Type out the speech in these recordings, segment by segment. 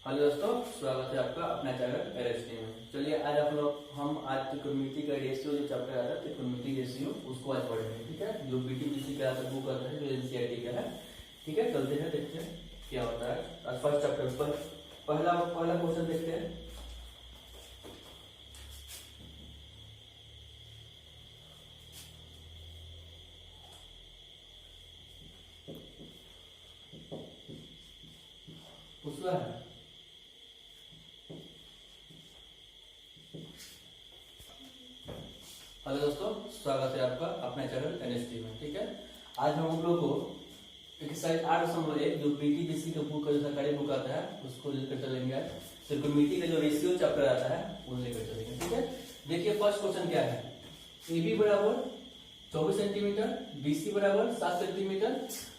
Hello दोस्तों, स्वागत है आपका अपना चैनल एलएसटी में। चलिए आज हम आज त्रिकोणमिति का रेशियो जो चैप्टर आता है त्रिकोणमिति रेशियो उसको आज पढ़ेंगे। ठीक है, जो बीटीपीसी का बुक आता है जो एनसीईआरटी का है। ठीक है, चलते हैं देखते हैं क्या होता है। आज फर्स्ट चैप्टर पर पहला क्वेश्चन देखते हैं। पूछना है हेलो दोस्तों, स्वागत है आपका अपने चैनल एनएसटी में। ठीक है, आज हम लोग को एक्सरसाइज 8.1 जो बीटीपीसी का बुक जो सरकारी बुक आता है उसको लेकर चलेंगे। आज त्रिकोणमिति का जो रेशियो चैप्टर आता है वो लेकर चलेंगे। ठीक है, देखिए फर्स्ट क्वेश्चन क्या है। AB बराबर 24 सेंटीमीटर, BC बराबर 7 सेंटीमीटर।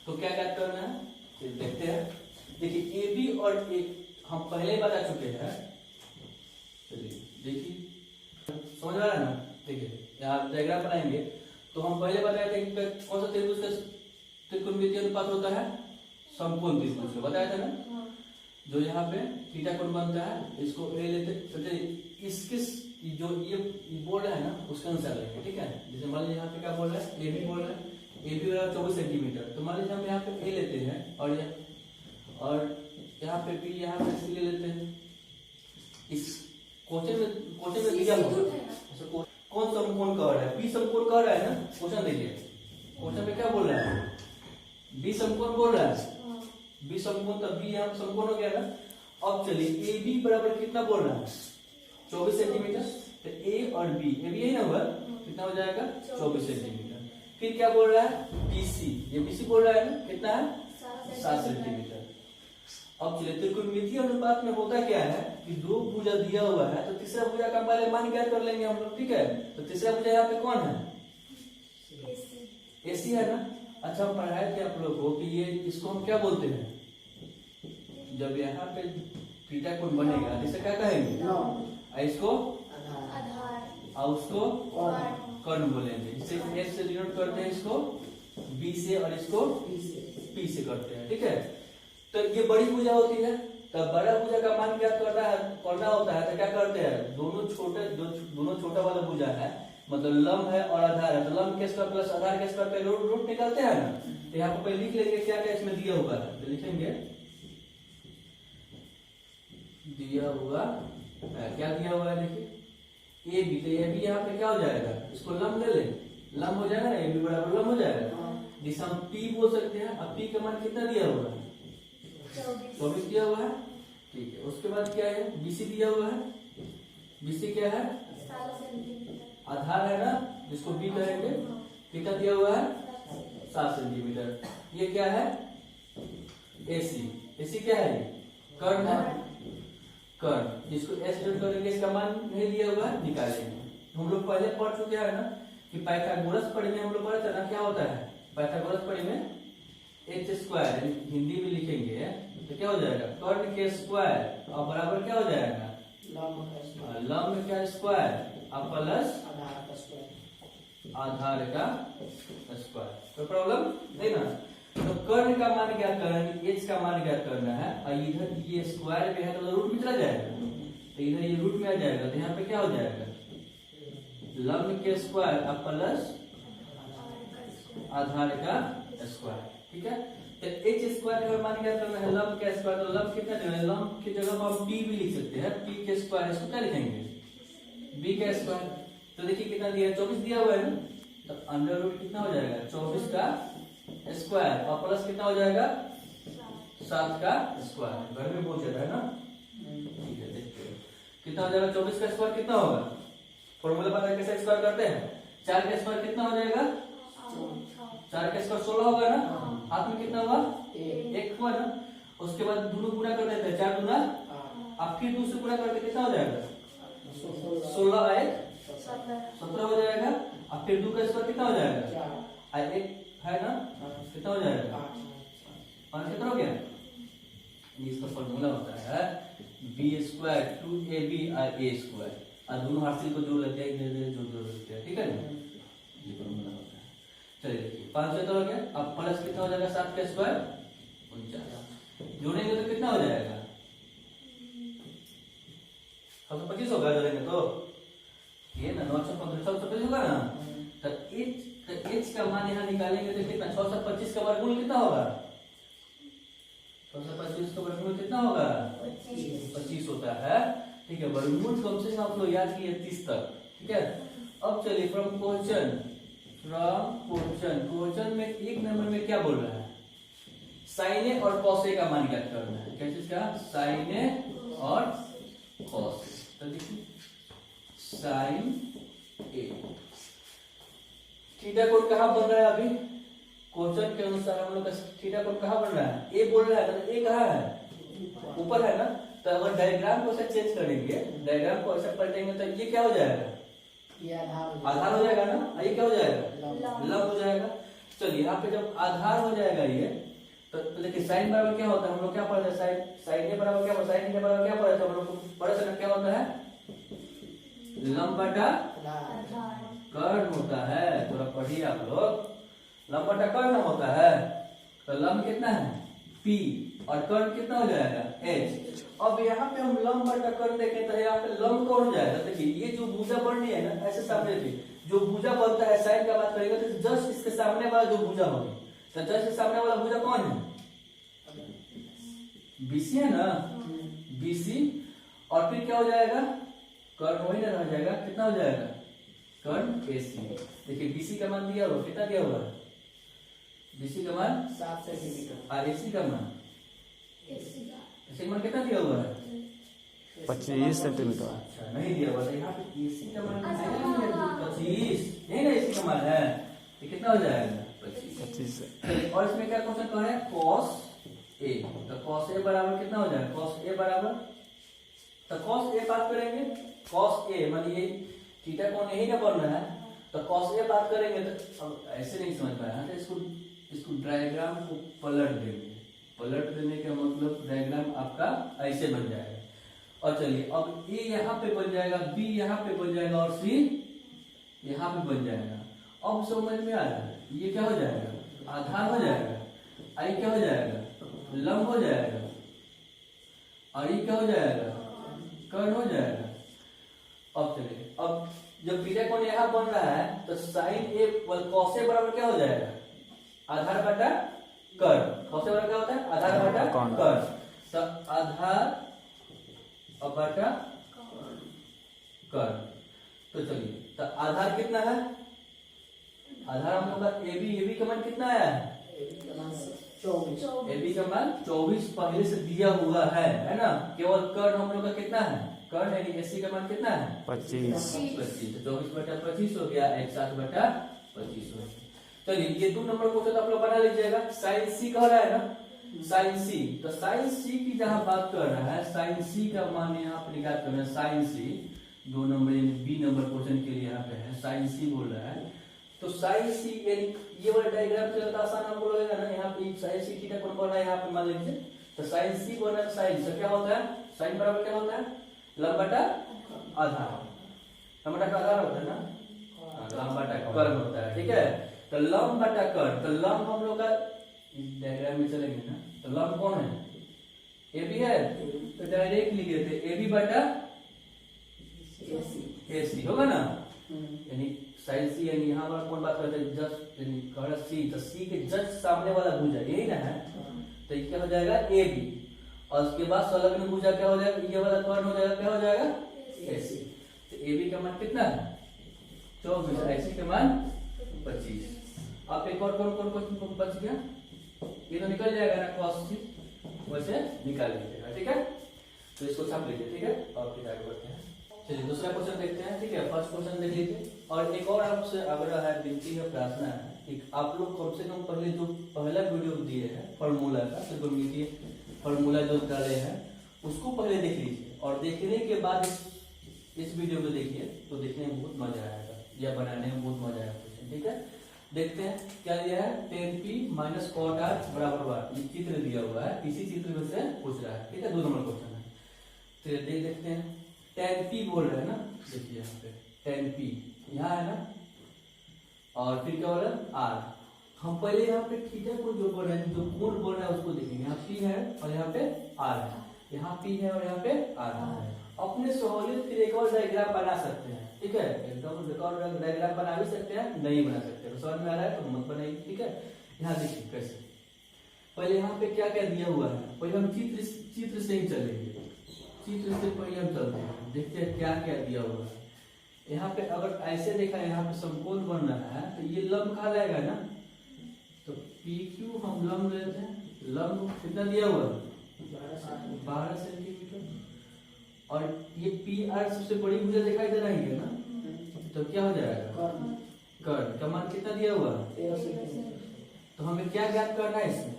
तो क्या क्या करना है देखते हैं। देखिए AB और A हम पहले बता चुके हैं। चलिए देखिए समझ आ रहा है ना। देखिए यहाँ डायग्राम बनाएंगे तो हम पहले बताए थे कि कौन सा त्रिभुज का त्रिकोणमितीय अनुपात होता है, समकोण त्रिभुज का बताया था ना। जो यहाँ पे थीटा कोण बनता है इसको ए लेते, इसके जो ये बोल रहा है ना उसके अनुसार लेंगे। ठीक है, जैसे मान लीजिए यहाँ पे क्या बोल रहा है, ए बी बोल रहा है, ए बी बराबर 24 सेंटीमीटर। तो मान लीजिए हम यहाँ पे ए लेते हैं और यहाँ पे बी, यहाँ पे सी ले लेते हैं। इस क्वेश्चन में दिया हुआ कौन समकोण कह रहा है, बी समकोण कह रहा है ना। क्वेश्चन देखिए, क्वेश्चन में क्या बोल रहा है, बी समकोण बोल रहा है। बी समकोण तो बी यहाँ समकोण हो गया ना। अब चलिए ए बी बराबर कितना बोल रहा है, 24 सेंटीमीटर। तो ए और बी, ए बी यही ना हुआ, कितना हो जाएगा 24 सेंटीमीटर। फिर क्या बोल रहा है बीसी, ये बीसी बोल रहा है ना, कितना है 7 सेंटीमीटर। अब चलिए त्रिकोणमितीय अनुपात में होता क्या है कि दो भुजा दिया हुआ है तो तीसरा भुजा का पहले मान ज्ञात कर लेंगे हम लोग। ठीक है, तो तीसरा भुजा यहाँ पे कौन है, एसी है ना। अच्छा हम पढ़ाए थे आप लोग को कि ये इसको हम क्या बोलते हैं, जब यहाँ पे थीटा कोण बनेगा इसे क्या कहेंगे, इसको और उसको कर्ण बोलेंगे। जिसे एस से डिनोट करते हैं, इसको बी से और इसको पी से करते हैं। ठीक है, तो ये बड़ी भुजा होती है तब बड़ा भुजा का मान क्या करना होता है तो क्या करते हैं, दोनों छोटा वाला भुजा है मतलब लंब है और आधार है, तो लंब के स्क्वायर प्लस आधार के स्क्वायर पे रूट निकालते हैं ना। तो यहाँ पर पहले लिख लेंगे क्या क्या इसमें दिया हुआ है। तो लिखेंगे दिया हुआ है, क्या दिया हुआ है देखिए ए बी। तो ए बी यहाँ पे क्या हो जाएगा, इसको लंब ले लें, लंब हो जाएगा ना, ए बी बराबर लंब हो जाएगा, जिसे हम पी बोल सकते हैं। अब पी का मान कितना दिया हुआ है, 24 दिया हुआ है। ठीक है, उसके बाद क्या है, बीसी दिया हुआ है। बीसी क्या है, आधार है ना, जिसको बी कहेंगे। कितना दिया हुआ है 7 सेंटीमीटर। ये क्या है एसी, एसी क्या है, ये कर्ण है, कर्ण जिसको एस डॉट करेंगे, इसका मान नहीं दिया हुआ है, निकालेंगे। हम लोग पहले पढ़ चुके हैं ना कि पाइथागोरस पढ़ी में हम लोग पढ़ा था ना, क्या होता है पाइथागोरस पढ़ी में एच स्क्वायर हिंदी में लिखेंगे तो क्या हो जाएगा, कर्ण के स्क्वायर और बराबर क्या हो जाएगा लंब का स्क्वायर और प्लस आधार का स्क्वायर। कोई प्रॉब्लम नहीं ना। तो कर्ण का मान क्या करना है, एच का मान क्या करना है, और इधर ये स्क्वायर पे है तो रूट में चला जाएगा, तो इधर ये रूट में आ जाएगा। तो यहाँ पे क्या हो जाएगा लंब के स्क्वायर और प्लस आधार का स्क्वायर। ठीक है, तो एच स्क्वायर का मान क्या करना है, लंब का स्क्वायर। तो लंब कितना देना है, लंब की जगह हम पी भी लिख सकते हैं, पी के स्क्वायर, इसको क्या लिखेंगे बी का स्क्वायर। तो देखिए कितना दिया है, 24 दिया हुआ है ना, तो अंडर रूट कितना हो जाएगा 24 का स्क्वायर और प्लस कितना हो जाएगा 7 का स्क्वायर। घर में पूछ रहा है ना। ठीक है, देखते हैं कितना हो जाएगा, 24 का स्क्वायर कितना होगा, फॉर्मूला पता है कैसे स्क्वायर करते हैं। 4 का स्क्वायर कितना हो जाएगा, 4 का स्क्वायर 16 होगा ना, हाथ में कितना हुआ 1 हुआ ना। उसके बाद दोनों गुणा कर देते हैं, 4 गुना, अब फिर 2 से गुणा करके कितना हो जाएगा 16 1 17 हो जाएगा। अब फिर 2 का स्क्वायर कितना हो जाएगा, 1 है ना, कितना हो जाएगा 5। कितना हो गया, इसका फॉर्मूला होता है बी स्क्वायर 2ab और ए स्क्वायर, और दोनों हासिल को जोड़ लेते हैं, जोड़ लेते हैं। ठीक है ना, ये फॉर्मूला होता है। चलिए देखिए 5 से तो हो गया, अब प्लस कितना हो जाएगा 7 का स्क्वायर 49, जोड़ेंगे तो कितना हो जाएगा 625 होगा करेंगे तो ये ना 915 625 होगा ना। तो h का मान यहाँ निकालेंगे तो कितना 625 का वर्गमूल कितना होगा 625 का वर्गमूल कितना होगा 25 होता है। ठीक है वर्गमूल कम से कम आप लोग याद किए 30 तक। ठीक है अब चलिए फ्रॉम क्वेश्चन में एक नंबर में क्या बोल रहा है साइन ए और कॉस ए का मान ज्ञात करना है। क्या चीज का साइन ए और कॉस ए। तो देखिए साइन ए थीटा कोण कहाँ बन रहा है अभी क्वेश्चन के अनुसार हम लोग का थीटा कोण कहाँ बन रहा है ए बोल रहा है तो ए कहाँ है ऊपर है ना। तो अगर डायग्राम को ऐसा चेंज करेंगे डायग्राम को ऐसा पलटेंगे तो ये क्या हो जाएगा ये आधार हो जाएगा ना। ये क्या हो जाएगा लंब हो जाएगा। चलिए यहाँ पे जब आधार हो जाएगा ये तो देखिए साइन बराबर क्या होता है हम लोग क्या पढ़ते हैं साइन ए बराबर क्या साइन ए बराबर क्या पढ़ते हैं हम लोग बड़ा सा क्या होता है लंब बटा कर्ण होता है। थोड़ा पढ़िए आप लोग लंब बटा कर्ण होता है। तो लंब कितना है P और कर्ण कितना हो जाएगा H। अब यहाँ पे हम लंब बटा कर्ण देखें तो यहाँ पे लंब कौन हो जाएगा देखिए ये जो भुजा बननी है ना ऐसे सामने जो भुजा बनता है साइन का बात करेंगे तो जस्ट इसके सामने वाला जो भुजा होगी तो जस्ट इसके सामने वाला भुजा कौन है BC है ना BC और फिर क्या हो जाएगा कर्ण वही ना रह जाएगा कितना हो जाएगा कर्ण AC। देखिए BC का मान दिया हुआ कितना दिया हुआ है BC का मान 7 सेंटीमीटर और AC का मान AC का मान कितना दिया हुआ है 25 सेंटीमीटर। अच्छा नहीं दिया हुआ यहाँ पे AC का मान 25 नहीं ना AC का मान है तो कितना हो जाएगा 25। और इसमें क्या क्वेश्चन कर रहे हैं cos A तो cos A बराबर कितना हो जाएगा cos A बराबर तो cos A बात करेंगे cos A मान ये थीटा कोण यही ना बन रहा है तो cos A बात करेंगे तो अब ऐसे नहीं समझ पाया तो इसको डायग्राम को पलट देंगे। पलट देने का मतलब डायग्राम आपका ऐसे बन जाएगा। और चलिए अब A यहाँ पे बन जाएगा B यहाँ पे बन जाएगा और C यहाँ पे बन जाएगा। अब समझ में आ रहा है ये क्या हो जाएगा आधार हो जाएगा आई क्या हो जाएगा लंब हो जाएगा और ये क्या हो जाएगा कर्ण हो जाएगा। अब चलिए अब जब थीटा कोण यहाँ बन रहा है तो साइन ए कॉस ए बराबर क्या हो जाएगा आधार बटा कर्ण। कॉस ए बराबर क्या होता है आधार बटा कर्ण। तो आधार बटा कर्ण। तो चलिए तो आधार कितना है आधार हम लोग का AB का मान कितना आया है AB का मान 24 पहले से दिया हुआ है ना। केवल कर्ण हम लोग का कितना है कर्ण यानी AC का मान कितना है 25। 25 तो 24 बटा 25 हो गया 160 बटा 25 हो गया। चलिए ये 2 नंबर क्वेश्चन आप लोग बना लीजिएगा। साइन C कह रहा है ना साइन C तो साइन C की जहां बात कर रहा है साइन C का मान यहाँ पर निकाल करना साइन C 2 नंबर यानी B नंबर क्वेश्चन के लिए यहाँ पे है साइन C बोल रहा है। तो साइन C यानी ये वाला डायग्राम से आसान आपको लगेगा ना यहाँ पे साइन C थीटा कोण बन रहा है यहाँ पे मान लीजिए तो साइन C बन रहा है साइन से क्या होता है साइन बराबर क्या होता है लंब बटा आधार। लंब बटा आधार होता है ना लंब बटा कर्ण होता है। ठीक है तो लंब बटा कर्ण तो लंब हम लोग का डायग्राम में चलेंगे ना तो लंब कौन है AB है तो डायरेक्ट लिख देते AB बटा AC होगा ना यानी साइन C यानी यहाँ पर कौन बात करते हैं जस्ट यानी कर्ण C तो C के जस्ट सामने वाला भुजा यही ना है तो ये क्या हो जाएगा AB और उसके बाद संलग्न भुजा क्या हो जाएगा ये वाला कर्ण हो जाएगा क्या हो जाएगा AC। तो AB का मान कितना है 24 AC का मान 25। आप एक और कौन बच गया ये तो निकल जाएगा ना cos C वैसे निकाल लीजिएगा। ठीक है तो इसको छाप लीजिए। ठीक है और फिर आगे बढ़ते हैं। चलिए दूसरा क्वेश्चन देखते हैं। ठीक है फर्स्ट क्वेश्चन देख लीजिए और एक और आपसे आग्रह है विनती है प्रार्थना है कि आप लोग कम से कम पहले जो पहला वीडियो दिए हैं फॉर्मूला का त्रिकोणमितीय फॉर्मूला जो डाले हैं उसको पहले देख लीजिए और देखने के बाद इस वीडियो को देखिए तो देखने में बहुत मजा आएगा या बनाने में बहुत मजा आएगा। ठीक है देखते हैं क्या दिया है tan P minus cot R बराबर 1 ये चित्र दिया हुआ है इसी चित्र में से पूछ रहा है। ठीक है 2 नंबर क्वेश्चन है तो देखते हैं tan P बोल रहे हैं ना देखिए यहाँ पे tan P यहाँ है ना और फिर क्या हो रहा है R। हम पहले यहाँ पे थीटा को जो बोल रहे हैं जो कोण बोल रहा है उसको देखेंगे यहाँ P है और यहाँ पे R है यहाँ पी है और यहाँ पे आर है। अपने सहूलियत के लिए एक और डायग्राम बना सकते हैं, ठीक है, एकदम एक और डायग्राम बना भी सकते हैं, नहीं बना सकते, तो समझ में आ रहा है तो मत बनाइए, ठीक है। यहाँ देखिए कैसे, पहले यहाँ पे क्या क्या दिया हुआ है, पहले हम चित्र से ही चलेंगे, चित्र से पहले हम चलते हैं, देखते हैं क्या क्या दिया हुआ है। यहाँ पे अगर ऐसे देखा, यहाँ पे समकोण बन रहा है तो ये लंब कहा जाएगा ना, तो पी क्यू हम लंब लेते हैं, लंब कितना दिया हुआ है 12 सेंटीमीटर, और ये पी आर सबसे बड़ी भुजा दिखाई दे रही है ना, तो क्या हो जाएगा कर्ण का मान कितना दिया हुआ है 13 सेंटीमीटर। तो हमें क्या ज्ञात करना है इसमें,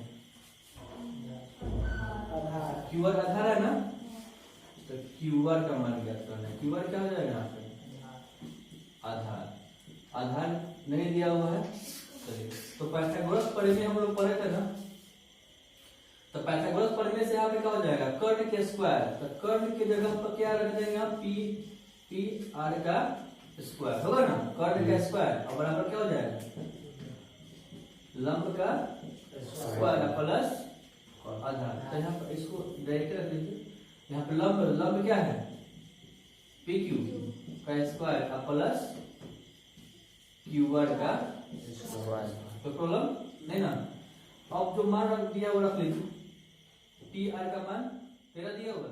आधार क्यू आर आधार है ना, तो क्यू आर का मान ज्ञात करना है। क्यू आर क्या हो जाएगा यहाँ पे आधार, आधार नहीं दिया हुआ है, चलिए तो पाइथागोरस प्रमेय हम लोग पढ़े थे ना, तो पाइथागोरस प्रमेय से यहाँ पे क्या हो जाएगा कर्ण के स्क्वायर, तो कर्ण की जगह पर क्या रख देंगे हम पी आर का स्क्वायर होगा ना, कर्ण का स्क्वायर, और बराबर क्या हो जाएगा लंब का स्क्वायर प्लस आधार। तो यहाँ पर इसको डायरेक्ट रख दीजिए, यहाँ पे लंब क्या है पी क्यू का स्क्वायर का प्लस क्यू आर का स्क्वायर, तो प्रॉब्लम नहीं ना। अब जो मान रख दिया वो रख लीजिए, पी आर का मान 13 दिया हुआ